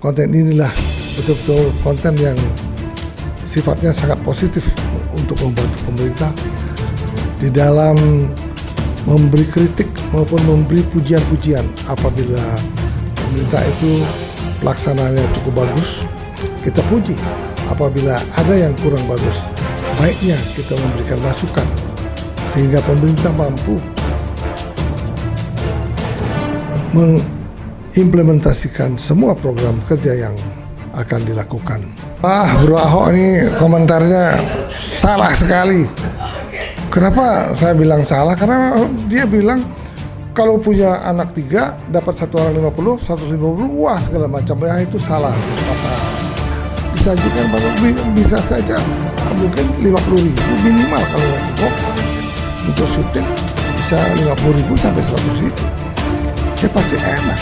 konten inilah betul-betul konten yang sifatnya sangat positif untuk membantu pemerintah di dalam memberi kritik maupun memberi pujian-pujian. Apabila pemerintah itu pelaksanaannya cukup bagus, kita puji. Apabila ada yang kurang bagus, baiknya kita memberikan masukan sehingga pemerintah mampu mengimplementasikan semua program kerja yang akan dilakukan. Bro Ahok ini komentarnya salah sekali. Kenapa saya bilang salah? Karena dia bilang kalau punya anak 3 dapat satu orang 50, 150, wah segala macam. Ya itu salah. Disajikan bisa saja mungkin 50.000 minimal kalau cukup untuk syuting, bisa 50.000 sampai 100.000. Ya pasti enak.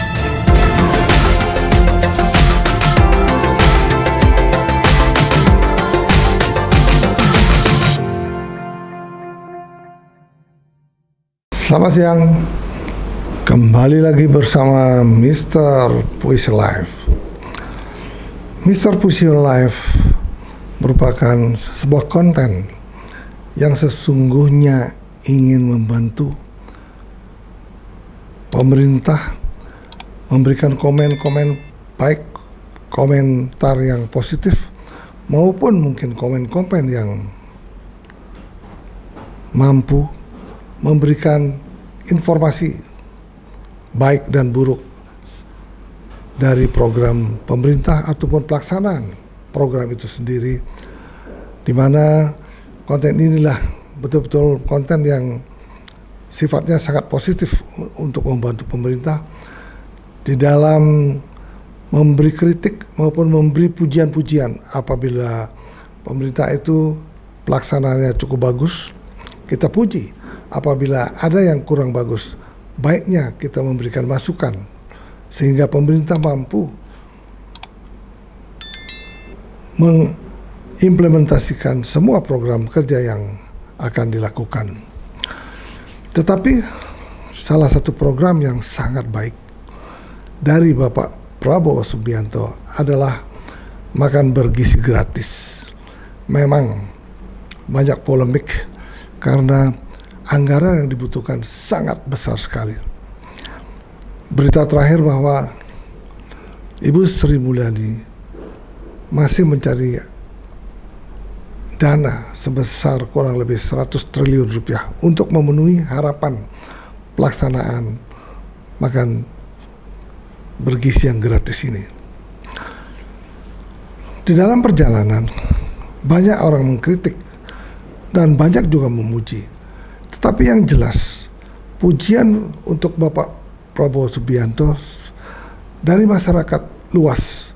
Selamat siang, kembali lagi bersama Mr. Puisi Live. Mr. Puisi Live merupakan sebuah konten yang sesungguhnya ingin membantu pemerintah memberikan komen-komen baik, komentar yang positif maupun mungkin komen-komen yang mampu memberikan informasi baik dan buruk dari program pemerintah ataupun pelaksanaan program itu sendiri, di mana konten inilah betul-betul konten yang sifatnya sangat positif untuk membantu pemerintah di dalam memberi kritik maupun memberi pujian-pujian. Apabila pemerintah itu pelaksanaannya cukup bagus, kita puji. Apabila ada yang kurang bagus, baiknya kita memberikan masukan sehingga pemerintah mampu mengimplementasikan semua program kerja yang akan dilakukan. Tetapi salah satu program yang sangat baik dari Bapak Prabowo Subianto adalah makan bergizi gratis. Memang banyak polemik karena anggaran yang dibutuhkan sangat besar sekali. Berita terakhir bahwa Ibu Sri Mulyani masih mencari dana sebesar kurang lebih 100 triliun rupiah untuk memenuhi harapan pelaksanaan makan bergizi yang gratis ini. Di dalam perjalanan banyak orang mengkritik dan banyak juga memuji. Tetapi yang jelas, pujian untuk Bapak Prabowo Subianto dari masyarakat luas,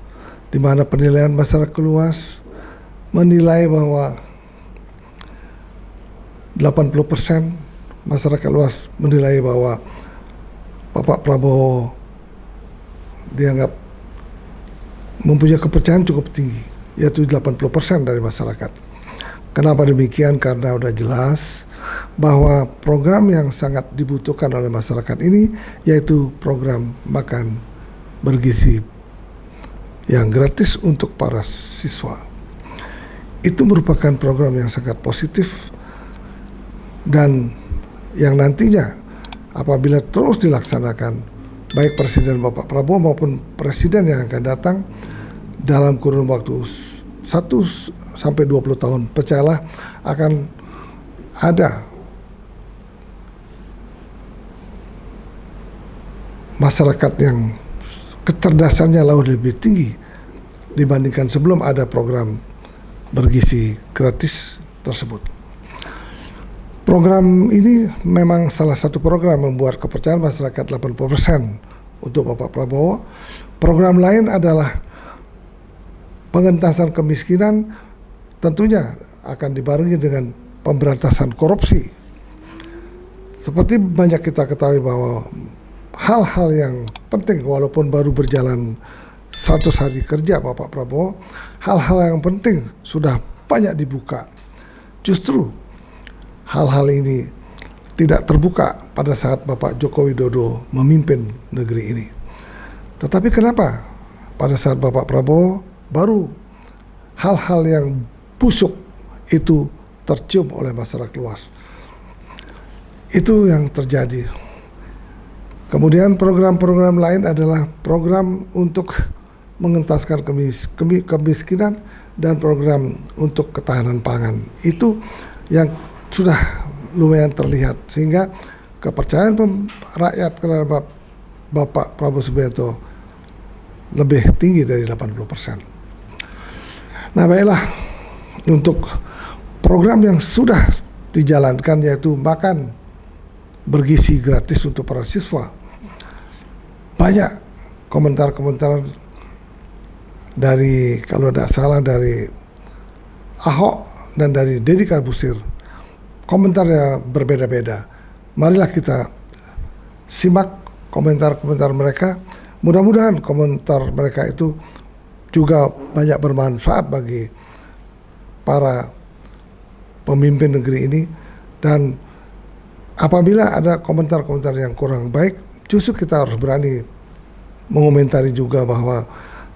di mana penilaian masyarakat luas menilai bahwa 80% masyarakat luas menilai bahwa Bapak Prabowo dianggap mempunyai kepercayaan cukup tinggi, yaitu 80% dari masyarakat. Kenapa demikian? Karena sudah jelas bahwa program yang sangat dibutuhkan oleh masyarakat ini yaitu program makan bergizi yang gratis untuk para siswa. Itu merupakan program yang sangat positif dan yang nantinya apabila terus dilaksanakan baik Presiden Bapak Prabowo maupun Presiden yang akan datang dalam kurun waktu 1 sampai 20 tahun, percayalah akan ada masyarakat yang kecerdasannya jauh lebih tinggi dibandingkan sebelum ada program bergizi gratis tersebut. Program ini memang salah satu program membuat kepercayaan masyarakat 80% untuk Bapak Prabowo. Program lain adalah pengentasan kemiskinan, tentunya akan dibarengi dengan pemberantasan korupsi. Seperti banyak kita ketahui bahwa hal-hal yang penting walaupun baru berjalan 100 hari kerja Bapak Prabowo, hal-hal yang penting sudah banyak dibuka. Justru hal-hal ini tidak terbuka pada saat Bapak Joko Widodo memimpin negeri ini. Tetapi kenapa pada saat Bapak Prabowo baru hal-hal yang busuk itu tercium oleh masyarakat luas. Itu yang terjadi. Kemudian program-program lain adalah program untuk mengentaskan kemiskinan dan program untuk ketahanan pangan. Itu yang sudah lumayan terlihat, sehingga kepercayaan rakyat terhadap Bapak Prabowo Subianto lebih tinggi dari 80%. Nah, baiklah, untuk program yang sudah dijalankan, yaitu makan bergizi gratis untuk para siswa, banyak komentar-komentar dari, kalau tidak salah, dari Ahok dan dari Deddy Corbuzier. Komentarnya berbeda-beda. Marilah kita simak komentar-komentar mereka. Mudah-mudahan komentar mereka itu juga banyak bermanfaat bagi para pemimpin negeri ini. Dan apabila ada komentar-komentar yang kurang baik, justru kita harus berani mengomentari juga bahwa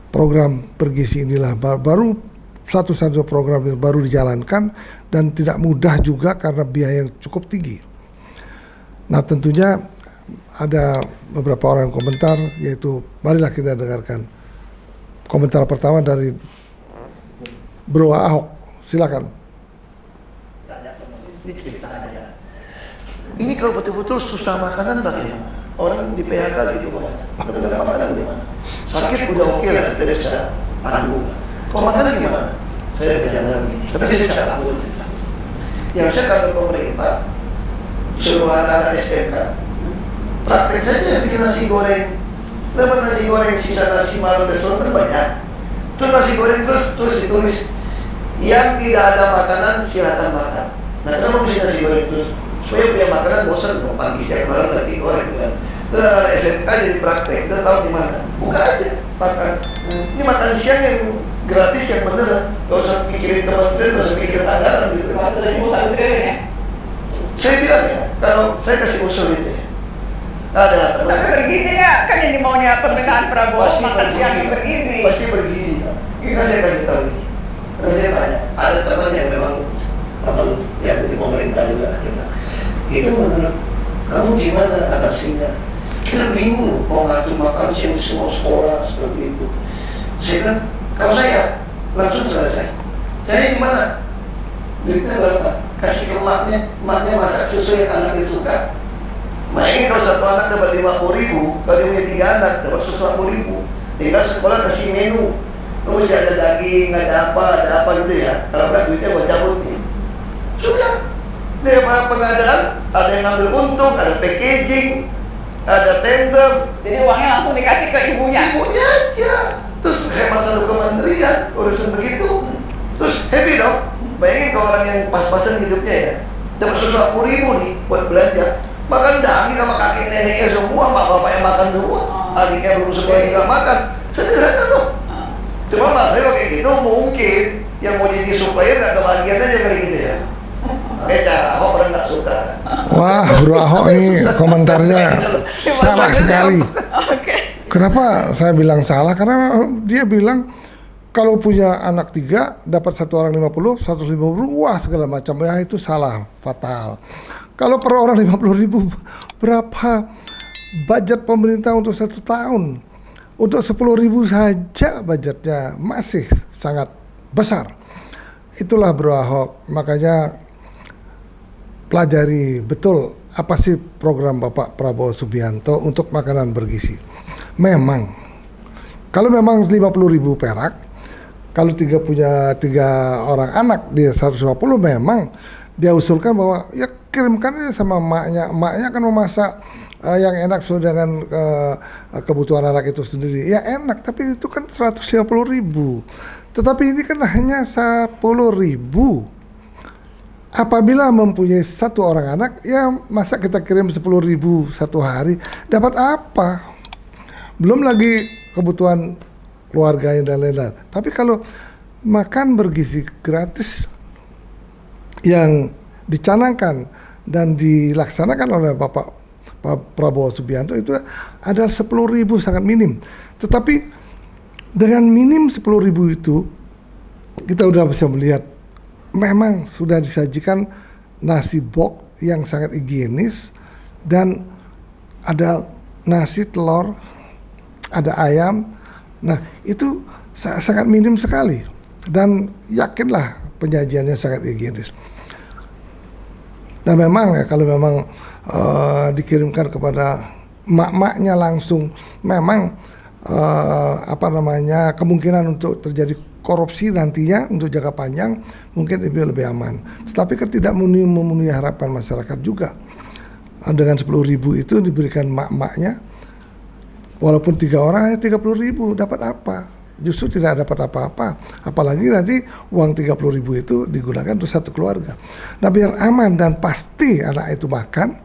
program bergizi inilah baru satu-satu program yang baru dijalankan dan tidak mudah juga karena biaya yang cukup tinggi. Nah, tentunya ada beberapa orang yang komentar, yaitu marilah kita dengarkan komentar pertama dari Bro Ahok. Silakan. Ini kalau betul-betul susah makanan bagaimana? Orang di PHK gitu banyak. Makan makanan gimana? Sakit udah oke lah, kita bisa tanggung. Kalau makanan gimana? Saya berjalan begini. Tapi saya bisa tanggung. Yang saya kata pemerintah, suruh anak-anak SMK, praktek saja bikin nasi goreng. Dapat nasi goreng, sisa nasi malam restoran kan banyak. Terus nasi goreng terus ditulis, yang tidak ada makanan silakan makan. Nah, kenapa mesti nasi goreng terus? Supaya punya makanan bosan dong, pagi siang malam nasi goreng kan. Terus anak SMK jadi praktek, kita tahu di mana. Buka aja makan. Ini makan siang yang gratis yang beneran. Gak usah pikirin kementerian, gak usah pikirin anggaran gitu. Maksudnya usaha ya? Saya bilang ya, kalau saya kasih usul itu ya, ada teman. Tapi bergizi nggak? Kan yang dimaunya pemerintahan Prabowo makan siang yang bergizi. Pasti bergizi. Ini kan saya kasih tahu ini. Terus saya tanya, ada teman yang memang teman yang di pemerintah juga. Itu menurut kamu gimana atasinya? Kita bingung mau ngatur makan siang semua sekolah seperti itu. Saya bilang, kalau saya langsung selesai. Saya gimana? Duitnya berapa? Kasih ke emaknya masak sesuai yang anaknya suka. Makanya kalau satu anak dapat 50.000, kalau dia punya 3 anak dapat 150.000. Tinggal sekolah kasih menu. Mesti ada daging, ada apa gitu ya. Kalau kan duitnya buat cabut nih. Sudah. Dari pengadaan, ada yang ngambil untung, ada packaging, ada tender. Jadi uangnya langsung dikasih ke ibunya. Ibunya aja. Terus hemat satu kementerian, urusan begitu. Terus happy dong. Bayangin kalau orang yang pas-pasan hidupnya ya, dapat 150.000 nih buat belanja. Makan daging sama kakek neneknya semua, bapak yang makan semua. Adiknya belum sekolah juga makan. Sederhana loh. Cuma masalahnya kayak gitu mungkin yang mau jadi supplier gak kebagian aja kayak gitu ya. Makanya cara Ahok orang gak suka. Wah, Bro Ahok ini komentarnya salah sekali. Kenapa saya bilang salah? Karena dia bilang kalau punya anak 3 dapat satu orang 50, 150, wah segala macam. Ya itu salah, fatal. Kalau per orang 50.000, berapa budget pemerintah untuk 1 tahun? Untuk 10.000 saja budgetnya masih sangat besar. Itulah Bro Ahok. Makanya pelajari betul apa sih program Bapak Prabowo Subianto untuk makanan bergizi. Memang, kalau memang 50.000 perak, kalau punya 3 orang anak dia 150, memang dia usulkan bahwa ya kirimkan aja sama emaknya kan memasak yang enak sesuai dengan kebutuhan anak itu sendiri. Ya enak, tapi itu kan 150.000. Tetapi ini kan hanya 10.000. Apabila mempunyai 1 orang anak, ya masa kita kirim 10.000 satu hari, dapat apa? Belum lagi kebutuhan keluarganya dan lain-lain. Tapi kalau makan bergizi gratis yang dicanangkan dan dilaksanakan oleh Bapak Prabowo Subianto itu adalah 10.000, sangat minim. Tetapi Dengan minim 10.000 itu kita udah bisa melihat memang sudah disajikan nasi box yang sangat higienis dan ada nasi, telur, ada ayam. Nah itu sangat minim sekali dan yakinlah penyajiannya sangat higienis. Nah memang ya kalau memang dikirimkan kepada mak-maknya langsung, memang kemungkinan untuk terjadi korupsi nantinya untuk jangka panjang mungkin lebih aman. Tetapi kan tidak memenuhi harapan masyarakat juga. Dengan 10.000 itu diberikan mak-maknya, walaupun 3 orang ya 30.000 dapat apa? Justru tidak dapat apa-apa. Apalagi nanti uang 30.000 itu digunakan untuk satu keluarga. Nah biar aman dan pasti anak itu makan,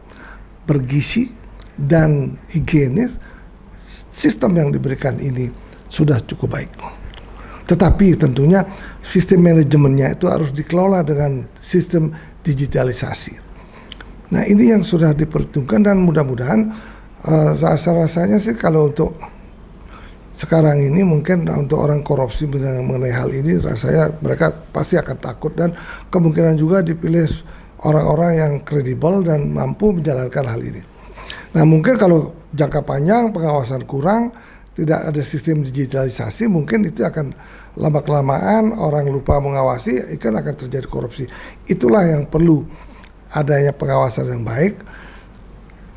bergizi dan higienis, sistem yang diberikan ini sudah cukup baik. Tetapi tentunya sistem manajemennya itu harus dikelola dengan sistem digitalisasi. Nah ini yang sudah diperhitungkan dan mudah-mudahan rasanya sih kalau untuk sekarang ini mungkin untuk orang korupsi mengenai hal ini rasanya mereka pasti akan takut dan kemungkinan juga dipilih orang-orang yang kredibel dan mampu menjalankan hal ini. Nah mungkin kalau jangka panjang pengawasan kurang, tidak ada sistem digitalisasi, mungkin itu akan lama-kelamaan orang lupa mengawasi, ikan akan terjadi korupsi. Itulah yang perlu adanya pengawasan yang baik,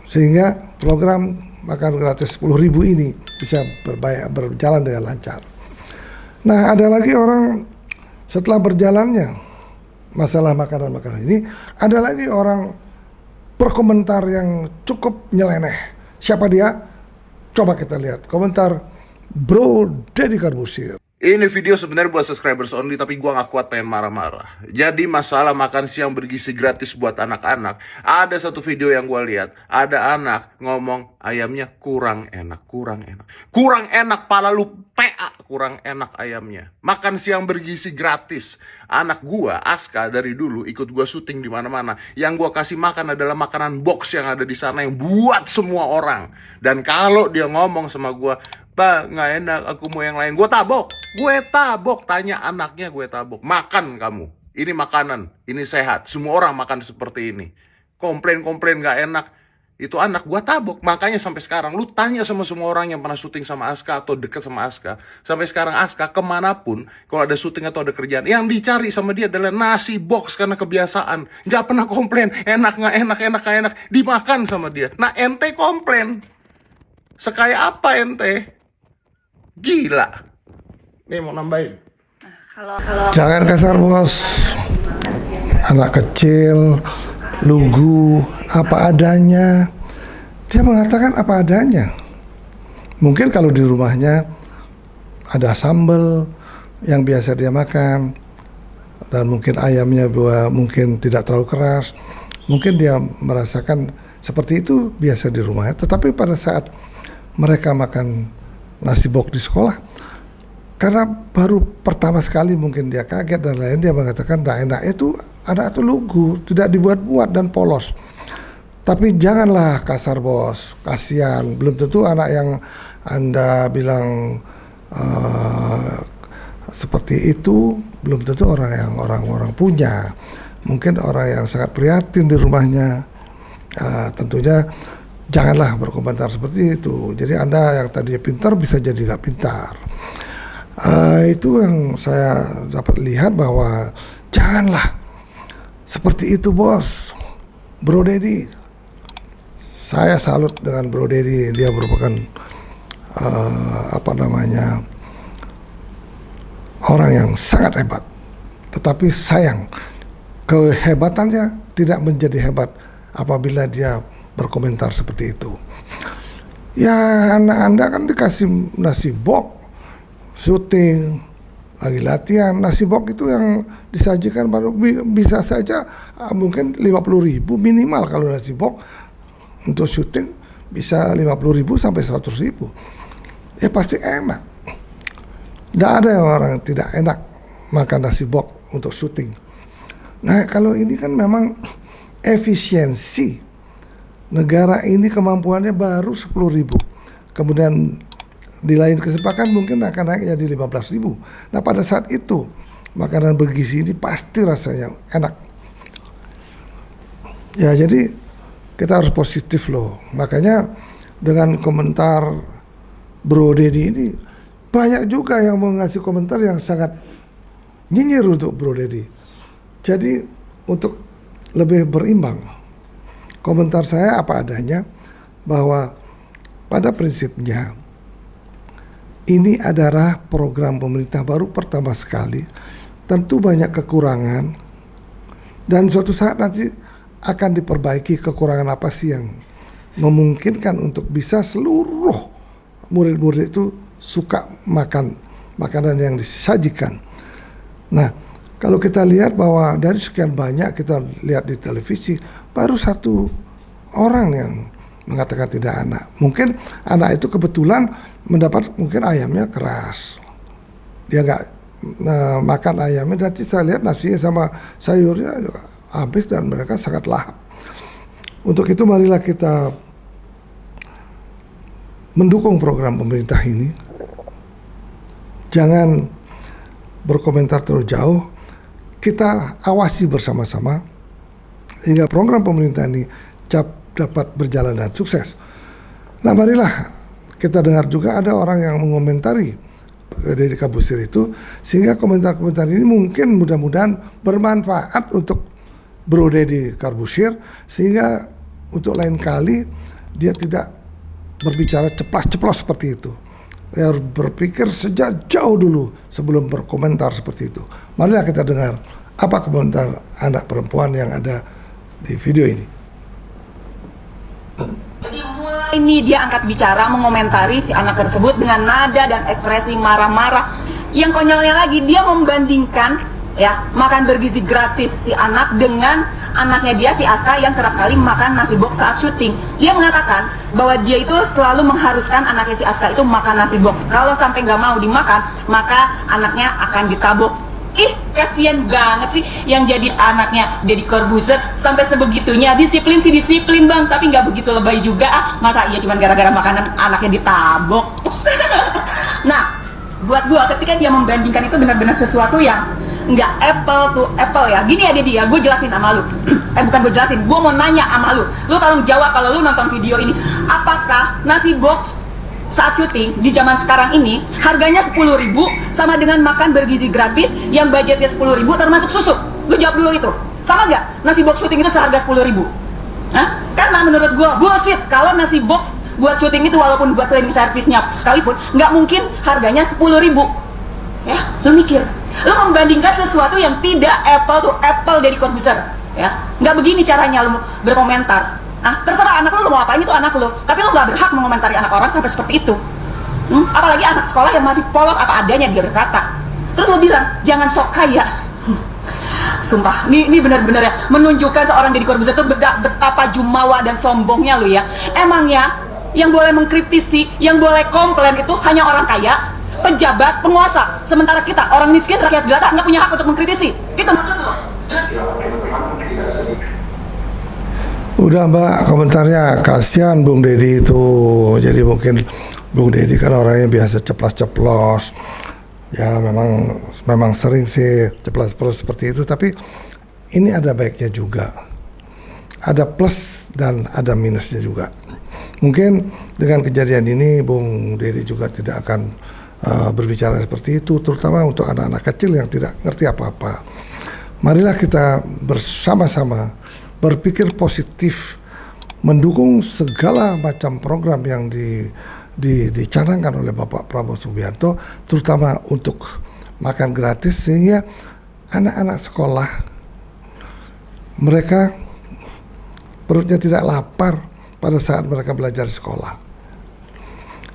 sehingga program makan gratis 10.000 ini bisa berjalan dengan lancar. Nah ada lagi orang setelah berjalannya masalah makanan-makanan ini, ada lagi orang berkomentar yang cukup nyeleneh. Siapa dia? Coba kita lihat komentar Bro Deddy Corbuzier. Ini video sebenarnya buat subscribers only, tapi gua gak kuat pengen marah-marah. Jadi masalah makan siang bergizi gratis buat anak-anak. Ada satu video yang gua lihat, ada anak ngomong ayamnya kurang enak. Kurang enak, pala lu PA, kurang enak ayamnya. Makan siang bergizi gratis. Anak gua, Aska, dari dulu ikut gua syuting di mana-mana. Yang gua kasih makan adalah makanan box yang ada di sana yang buat semua orang. Dan kalau dia ngomong sama gua, "Pak, nggak enak, aku mau yang lain," gue tabok, tanya anaknya, gue tabok. Makan kamu, ini makanan, ini sehat, semua orang makan seperti ini. Komplain nggak enak, itu anak gue tabok. Makanya sampai sekarang, lu tanya sama semua orang yang pernah syuting sama Aska atau deket sama Aska, sampai sekarang Aska kemanapun, kalau ada syuting atau ada kerjaan, yang dicari sama dia adalah nasi box karena kebiasaan. Nggak pernah komplain, nggak enak, dimakan sama dia. Nah ente komplain, sekaya apa ente? Gila. Nih mau nambahin. Jangan kasar bos. Anak kecil, lugu, apa adanya. Dia mengatakan apa adanya. Mungkin kalau di rumahnya ada sambal yang biasa dia makan, dan mungkin ayamnya mungkin tidak terlalu keras, mungkin dia merasakan seperti itu biasa di rumahnya. Tetapi pada saat mereka makan nasi box di sekolah, karena baru pertama sekali mungkin dia kaget dan lain, dia mengatakan tidak enak. Itu anak itu lugu, tidak dibuat-buat dan polos. Tapi janganlah kasar bos, kasihan. Belum tentu anak yang Anda bilang seperti itu belum tentu orang punya. Mungkin orang yang sangat prihatin di rumahnya. Tentunya janganlah berkomentar seperti itu. Jadi Anda yang tadinya pintar bisa jadi nggak pintar. Itu yang saya dapat lihat bahwa janganlah seperti itu bos. Bro Deddy, saya salut dengan Bro Deddy. Dia merupakan orang yang sangat hebat. Tetapi sayang, kehebatannya tidak menjadi hebat apabila dia berkomentar seperti itu. Ya anak Anda kan dikasih nasi box, syuting, lagi latihan. Nasi box itu yang disajikan baru bisa saja mungkin 50.000 minimal. Kalau nasi box untuk syuting bisa 50.000 sampai 100.000. Ya pasti enak. Tidak ada orang yang tidak enak makan nasi box untuk syuting. Nah kalau ini kan memang efisiensi. Negara ini kemampuannya baru 10.000. Kemudian di lain kesempatan mungkin akan naik jadi 15.000. Nah pada saat itu makanan bergizi ini pasti rasanya enak. Ya jadi kita harus positif loh. Makanya dengan komentar Bro Dedi ini banyak juga yang mengasih komentar yang sangat nyinyir untuk Bro Dedi. Jadi untuk lebih berimbang, komentar saya apa adanya bahwa pada prinsipnya ini adalah program pemerintah baru pertama sekali, tentu banyak kekurangan dan suatu saat nanti akan diperbaiki kekurangan apa sih yang memungkinkan untuk bisa seluruh murid-murid itu suka makan makanan yang disajikan. Nah, kalau kita lihat bahwa dari sekian banyak kita lihat di televisi, baru satu orang yang mengatakan tidak enak. Mungkin anak itu kebetulan mendapat mungkin ayamnya keras. Dia nggak makan ayamnya, nanti saya lihat nasinya sama sayurnya juga habis dan mereka sangat lahap. Untuk itu marilah kita mendukung program pemerintah ini. Jangan berkomentar terlalu jauh. Kita awasi bersama-sama hingga program pemerintah ini dapat berjalan dan sukses. Nah marilah kita dengar juga ada orang yang mengomentari Deddy Corbuzier itu, sehingga komentar-komentar ini mungkin mudah-mudahan bermanfaat untuk Bro Deddy Corbuzier, sehingga untuk lain kali dia tidak berbicara ceplas-ceplos seperti itu. Dia harus berpikir sejak jauh dulu sebelum berkomentar seperti itu. Marilah kita dengar apa komentar anak perempuan yang ada di video ini. Jadi mulai ini dia angkat bicara mengomentari si anak tersebut dengan nada dan ekspresi marah-marah. Yang konyolnya lagi dia membandingkan ya makan bergizi gratis si anak dengan anaknya dia si Aska yang kerap kali makan nasi box saat syuting. Dia mengatakan bahwa dia itu selalu mengharuskan anaknya si Aska itu makan nasi box. Kalau sampai nggak mau dimakan, maka anaknya akan ditabok. Ih, kasihan banget sih yang jadi anaknya Deddy Corbuzier sampai sebegitunya. Disiplin sih disiplin bang, tapi nggak begitu lebay juga. Masa iya cuma gara-gara makanan anaknya ditabok. Nah, buat gua ketika dia membandingkan itu benar-benar sesuatu yang nggak apple to apple ya. Gini ya Deddy ya, gue jelasin sama lu. Bukan gue jelasin, gue mau nanya sama lu. Lu tolong jawab kalau lu nonton video ini. Apakah nasi box saat syuting di zaman sekarang ini harganya 10.000 sama dengan makan bergizi gratis yang budgetnya 10.000 termasuk susu? Lu jawab dulu itu. Sama nggak nasi box syuting itu seharga 10.000? Hah? Karena menurut gue bullshit kalau nasi box buat syuting itu walaupun buat cleaning service-nya sekalipun nggak mungkin harganya 10.000. Ya, lu mikir. Lu membandingkan sesuatu yang tidak apple to apple Deddy Corbuzier, ya. Nggak begini caranya lu berkomentar. Terserah anak lu mau apain itu anak lu, tapi lu nggak berhak mengomentari anak orang sampai seperti itu. Apalagi anak sekolah yang masih polos apa adanya dia berkata. Terus lu bilang jangan sok kaya. Sumpah, ini benar-benar ya menunjukkan seorang Deddy Corbuzier itu betapa jumawa dan sombongnya lu ya. Emangnya yang boleh mengkritisi, yang boleh komplain itu hanya orang kaya, pejabat, penguasa. Sementara kita orang miskin, rakyat jelata nggak punya hak untuk mengkritisi. Itu maksud lo? Udah mbak, komentarnya kasihan Bung Deddy itu. Jadi mungkin Bung Deddy kan orangnya biasa ceplas-ceplos. Ya memang sering sih ceplas-ceplos seperti itu. Tapi ini ada baiknya juga. Ada plus dan ada minusnya juga. Mungkin dengan kejadian ini Bung Deddy juga tidak akan berbicara seperti itu, terutama untuk anak-anak kecil yang tidak ngerti apa-apa. Marilah kita bersama-sama berpikir positif, mendukung segala macam program yang dicanangkan oleh Bapak Prabowo Subianto, terutama untuk makan gratis, sehingga anak-anak sekolah mereka perutnya tidak lapar pada saat mereka belajar di sekolah.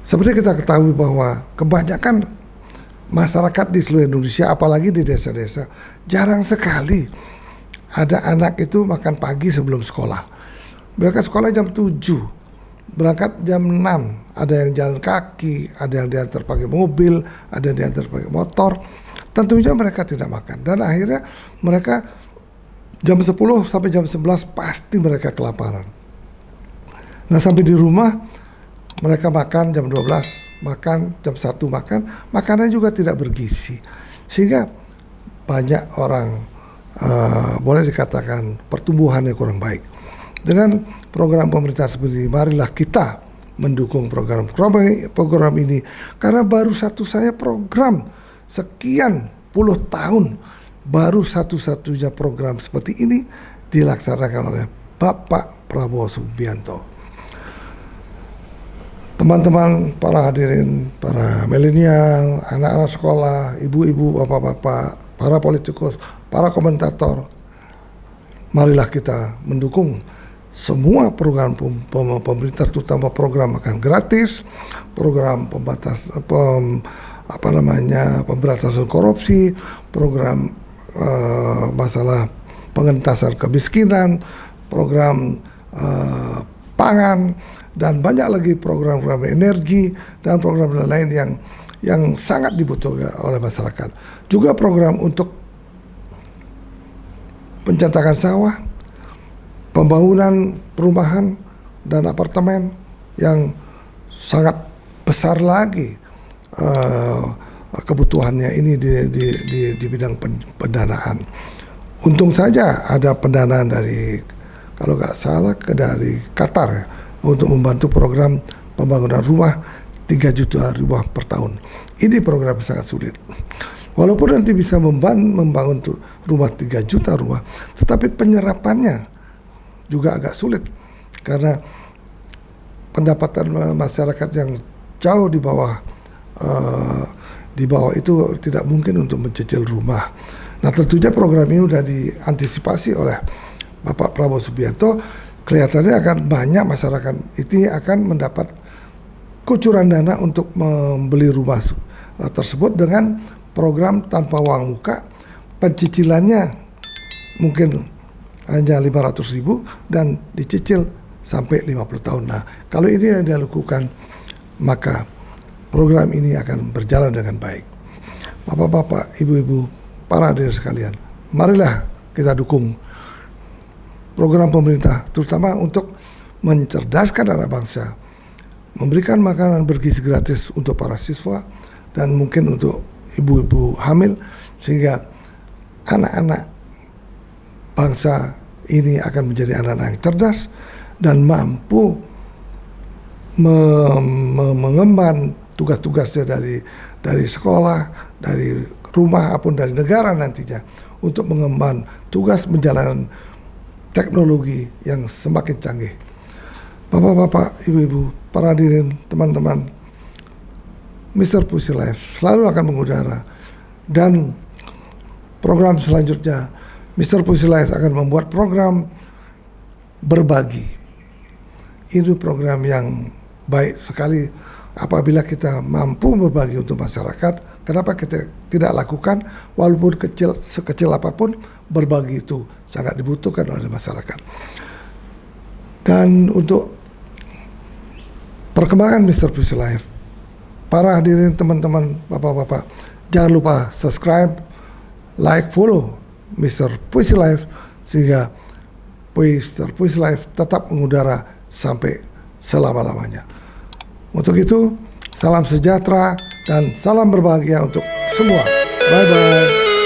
Seperti kita ketahui bahwa kebanyakan masyarakat di seluruh Indonesia, apalagi di desa-desa, jarang sekali ada anak itu makan pagi sebelum sekolah. Mereka sekolah jam 7, berangkat jam 6, ada yang jalan kaki, ada yang diantar pakai mobil, ada yang diantar pakai motor. Tentunya mereka tidak makan, dan akhirnya mereka jam 10 sampai jam 11 pasti mereka kelaparan. Nah sampai di rumah mereka makan jam 12 makan, jam 1 makan, makanannya juga tidak bergizi. Sehingga banyak orang boleh dikatakan pertumbuhannya kurang baik. Dengan program pemerintah seperti ini, marilah kita mendukung program ini, karena baru saya program sekian puluh tahun, baru satu-satunya program seperti ini dilaksanakan oleh Bapak Prabowo Subianto. Teman-teman, para hadirin, para milenial, anak-anak sekolah, ibu-ibu, bapak-bapak, para politikus, para komentator, marilah kita mendukung semua program pemerintah, terutama program makan gratis, program pemberantasan korupsi, program masalah pengentasan kemiskinan, program pangan, dan banyak lagi program-program energi dan program lain yang sangat dibutuhkan oleh masyarakat. Juga program untuk pencetakan sawah, pembangunan perumahan dan apartemen yang sangat besar lagi kebutuhannya ini di bidang pendanaan. Untung saja ada pendanaan dari, kalau nggak salah, dari Qatar ya, untuk membantu program pembangunan rumah 3 juta rumah per tahun. Ini program sangat sulit. Walaupun nanti bisa membangun rumah 3 juta rumah, tetapi penyerapannya juga agak sulit karena pendapatan masyarakat yang jauh di bawah itu tidak mungkin untuk mencicil rumah. Nah, tentunya program ini sudah diantisipasi oleh Bapak Prabowo Subianto. Kelihatannya akan banyak masyarakat ini akan mendapat kucuran dana untuk membeli rumah tersebut dengan program tanpa uang muka. Pencicilannya mungkin hanya 500.000 dan dicicil sampai 50 tahun. Nah, kalau ini yang dilakukan, maka program ini akan berjalan dengan baik. Bapak-bapak, ibu-ibu, para hadirin sekalian, marilah kita dukung program pemerintah, terutama untuk mencerdaskan anak bangsa, memberikan makanan bergizi gratis untuk para siswa dan mungkin untuk ibu-ibu hamil, sehingga anak-anak bangsa ini akan menjadi anak-anak yang cerdas dan mampu mengemban tugas-tugasnya dari sekolah, dari rumah maupun dari negara nantinya untuk mengemban tugas menjalankan teknologi yang semakin canggih. Bapak-bapak, ibu-ibu, para hadirin, teman-teman, Mr. Pussy Life selalu akan mengudara, dan program selanjutnya Mr. Pussy Life akan membuat program berbagi. Itu program yang baik sekali apabila kita mampu berbagi untuk masyarakat. Kenapa kita tidak lakukan? Walaupun sekecil apapun, berbagi itu sangat dibutuhkan oleh masyarakat. Dan untuk perkembangan Mr. Pussy Life, para hadirin, teman-teman, bapak-bapak, jangan lupa subscribe, like, follow Mr. Pussy Life sehingga Mr. Pussy Life tetap mengudara sampai selama-lamanya. Untuk itu, salam sejahtera dan salam berbahagia untuk semua. Bye-bye.